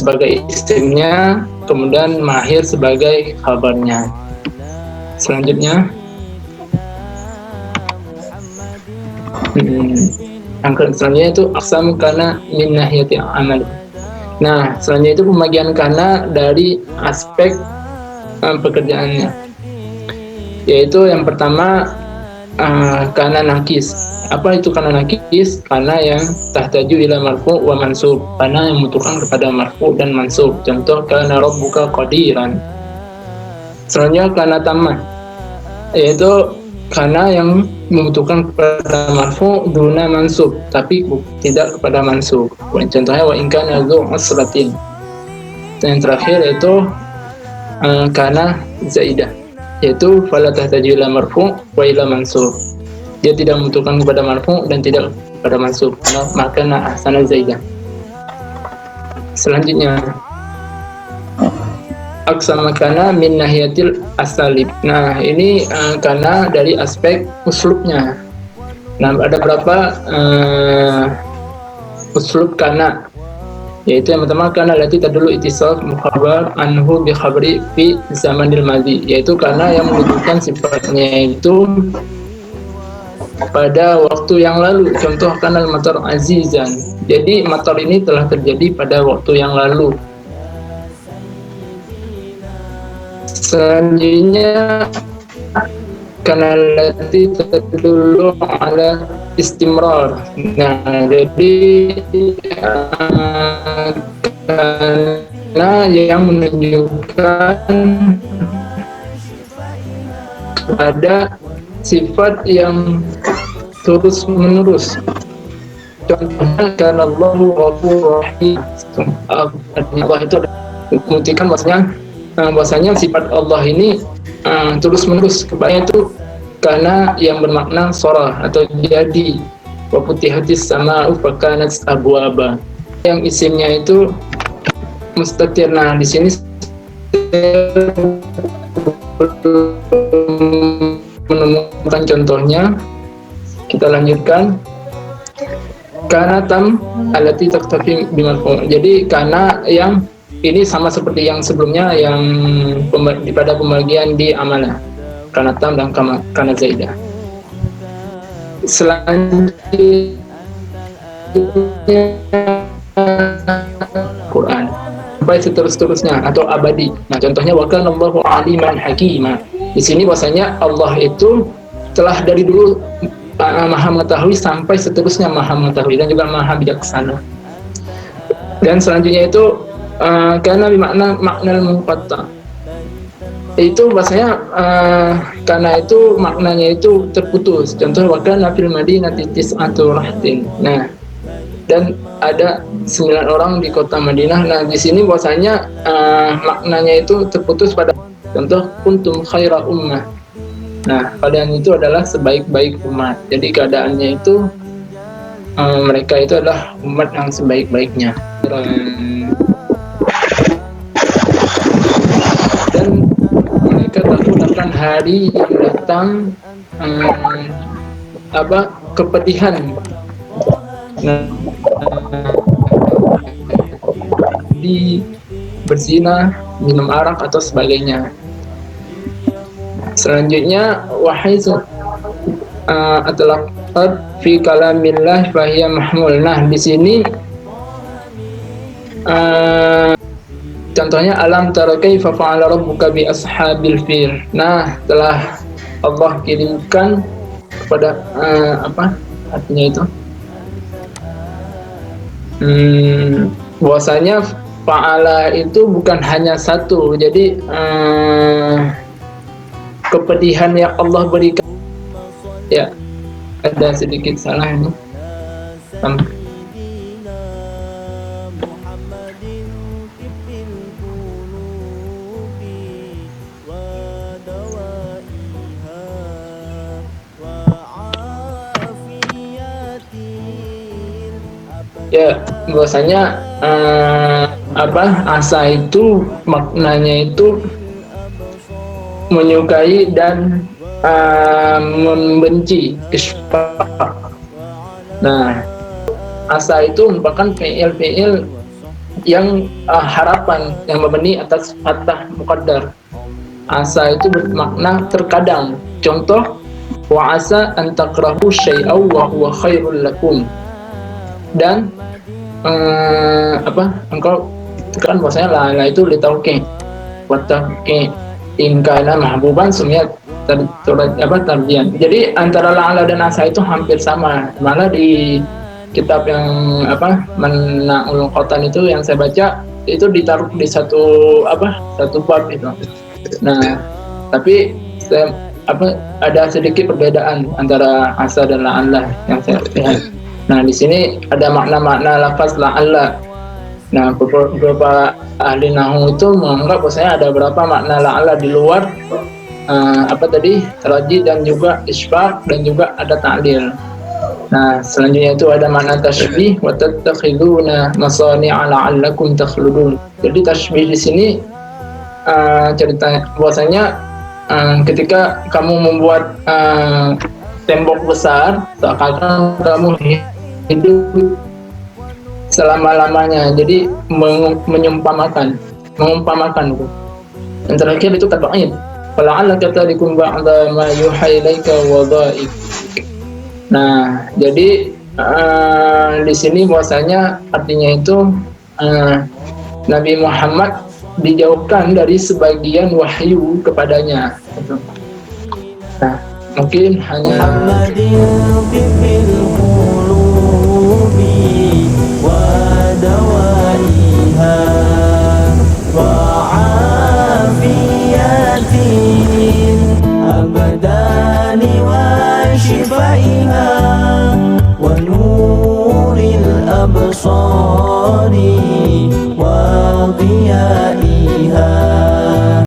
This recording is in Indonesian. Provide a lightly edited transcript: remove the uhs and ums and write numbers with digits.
sebagai isimnya, kemudian mahir sebagai khabarnya. Selanjutnya, angka selanjutnya itu aqsam kana min nahiyati amal. Nah, selanjutnya itu pembagian kana dari aspek pekerjaannya, yaitu yang pertama kana nakis. Apa itu kana nakis? Kana yang tahtaju ila marfu wa mansub, kana yang membutuhkan kepada marfu dan mansub. Contoh kana rabbuka qadiran. Selanjutnya kana tamah, yaitu kana yang membutuhkan kepada marfu duna mansub, tapi tidak kepada mansub. Contohnya wa in kana dzu usratin. Dan yang terakhir yaitu kana zaidah, yaitu fala tahtaju ila marfu wa ila mansub. Dia tidak membutuhkan kepada marfu dan tidak kepada mansub, maka ahsana zaidah. Selanjutnya aqsama kana min nahiyatil asalib. Nah, ini kana dari aspek uslubnya. Nah, ada berapa uslub kana? Yaitu yang pertama kana lati tadullu ittisaf mukhabar anhu bi khabri fi zamanil madhi, yaitu kana yang menunjukkan sifatnya itu pada waktu yang lalu. Contoh kana al-matar azizan. Jadi matar ini telah terjadi pada waktu yang lalu. Selanjutnya kana lati tadullu ala istimrar. Nah, jadi karena yang menunjukkan kepada sifat yang terus menerus. Contohnya karena Allahu Ghafurur Rahim. Allah itu membuktikan bahwasanya sifat Allah ini terus menerus. Kebanyakan itu karena yang bermakna sorah atau jadi. Wa futihatis sama'u fakanat abwaba. Yang isimnya itu mustatir. Nah, di sini menemukan contohnya. Kita lanjutkan. Kana tam allati taqtafi bimarfu. Jadi kana yang ini sama seperti yang sebelumnya yang pada pembagian di amalah. Kana tam dan kana zaidah. Selanjutnya Quran sampai seterusnya atau abadi. Nah, contohnya wa kana Allahu aliman hakima. Di sini bahwasanya Allah itu telah dari dulu maha mengetahui sampai seterusnya maha mengetahui dan juga maha bijaksana. Dan selanjutnya itu karena bermakna makna munqata. Itu bahasanya karena itu maknanya itu terputus. Contoh wa kana fil madinati tis'atu rahtin. Nah, dan ada 9 orang di kota Madinah. Nah, di sini bahwasanya maknanya itu terputus pada contoh kuntum khaira ummah. Nah, kalian itu adalah sebaik-baik umat. Jadi keadaannya itu mereka itu adalah umat yang sebaik-baiknya. Dan mereka takut akan hari yang datang kepedihan. Nah, di berzina, minum arak atau sebagainya. Selanjutnya wahaizu atlaqat fi kalamillah fahiya mahmul. Nah, di sini contohnya alam tara kaifa fa'ala rabbuka bi ashabil fil. Nah, telah Allah kirimkan kepada apa artinya itu? Bahwasanya fa'ala itu bukan hanya satu. Jadi kepedihan yang Allah berikan, ya ada sedikit salah ini. Ya, bahwasanya asa itu maknanya itu menyukai dan membenci, isfaq. Nah, asa itu merupakan fi'il yang harapan yang mabni atas fathah muqaddar. Asa itu bermakna terkadang. Contoh, wa asa an takrahu syai'aw wa huwa khairul lakum. Dan engkau kan bahwasanya la itu litauqi wa taqi in kana mahbuban sumiyat tarjian. Jadi antara la'ala dan asa itu hampir sama. Malah di kitab yang Manaul Qotan itu yang saya baca itu ditaruh di satu bab itu. Nah, tapi ada sedikit perbedaan antara asa dan la'alla yang saya lihat. Nah, di sini ada makna-makna lafaz la'alla. Nah, beberapa ahli nahwu itu menganggap bahwasanya ada beberapa makna la'alla di luar raji dan juga isbaq dan juga ada ta'lil. Nah, selanjutnya itu ada makna tashbih wa tattakhiduna masani'a la'allakum takhludun. Jadi tashbih di sini ceritanya bahwasanya ketika kamu membuat tembok besar, seakan kamu hidup selama-lamanya. Jadi mengumpamakan itu. Yang terakhir itu tabaid. Fala'allaka tarikum ba'da ma yuha ilaika wa dha'ik. Nah, jadi di sini bahwasanya artinya itu Nabi Muhammad dijauhkan dari sebagian wahyu kepadanya. Nah, mungkin hanya absari wa dhiyaiha